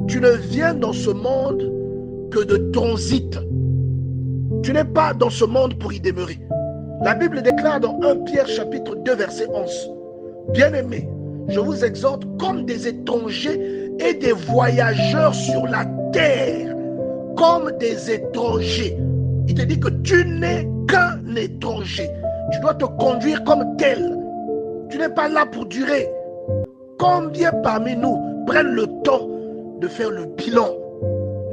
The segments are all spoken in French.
Tu ne viens dans ce monde que de transit. Tu n'es pas dans ce monde pour y demeurer. La Bible déclare dans 1 Pierre chapitre 2 verset 11. Bien-aimés, je vous exhorte comme des étrangers et des voyageurs sur la terre. Comme des étrangers. Il te dit que tu n'es qu'un étranger. Tu dois te conduire comme tel. Tu n'es pas là pour durer. Combien parmi nous prennent le temps de faire le bilan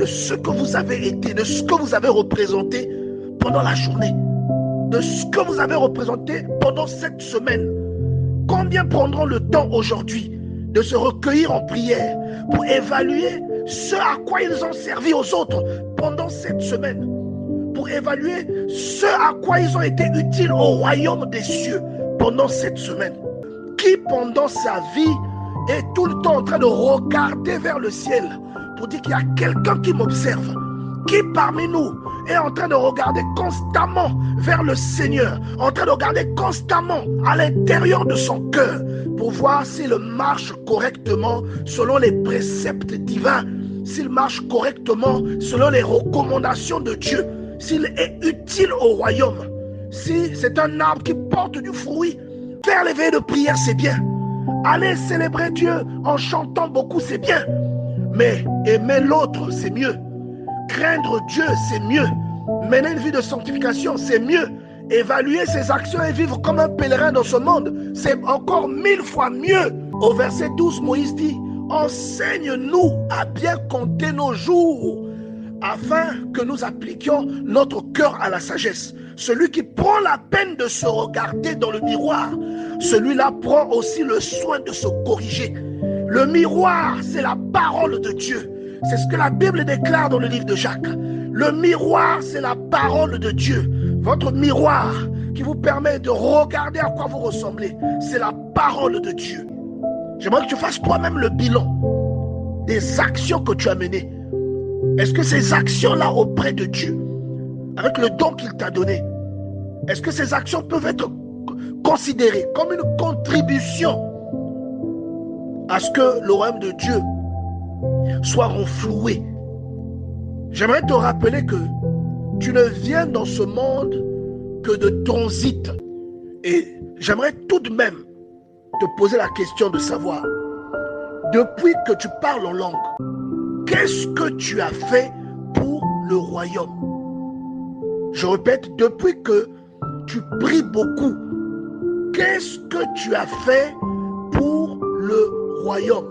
de ce que vous avez été, de ce que vous avez représenté pendant la journée, de ce que vous avez représenté pendant cette semaine? Combien prendront le temps aujourd'hui de se recueillir en prière pour évaluer ce à quoi ils ont servi aux autres pendant cette semaine, pour évaluer ce à quoi ils ont été utiles au royaume des cieux pendant cette semaine? Qui pendant sa vie est tout le temps en train de regarder vers le ciel pour dire qu'il y a quelqu'un qui m'observe? Qui parmi nous est en train de regarder constamment vers le Seigneur, en train de regarder constamment à l'intérieur de son cœur pour voir s'il marche correctement selon les préceptes divins, s'il marche correctement selon les recommandations de Dieu, s'il est utile au royaume, si c'est un arbre qui porte du fruit? Faire les veillées de prière, c'est bien. Aller célébrer Dieu en chantant beaucoup, c'est bien. Mais aimer l'autre, c'est mieux. Craindre Dieu, c'est mieux. Mener une vie de sanctification, c'est mieux. Évaluer ses actions et vivre comme un pèlerin dans ce monde, c'est encore 1000 fois mieux. Au verset 12, Moïse dit: enseigne-nous à bien compter nos jours, afin que nous appliquions notre cœur à la sagesse. Celui qui prend la peine de se regarder dans le miroir, celui-là prend aussi le soin de se corriger. Le miroir, c'est la parole de Dieu. C'est ce que la Bible déclare dans le livre de Jacques. Le miroir, c'est la parole de Dieu. Votre miroir qui vous permet de regarder à quoi vous ressemblez, c'est la parole de Dieu. J'aimerais que tu fasses toi-même le bilan des actions que tu as menées. Est-ce que ces actions-là auprès de Dieu, avec le don qu'il t'a donné, est-ce que ces actions peuvent être considérées comme une contribution à ce que le royaume de Dieu soit renfloué? J'aimerais te rappeler que tu ne viens dans ce monde que de transit. Et j'aimerais tout de même te poser la question de savoir, depuis que tu parles en langue, qu'est-ce que tu as fait pour le royaume? Je répète, depuis que tu pries beaucoup, qu'est-ce que tu as fait pour le royaume?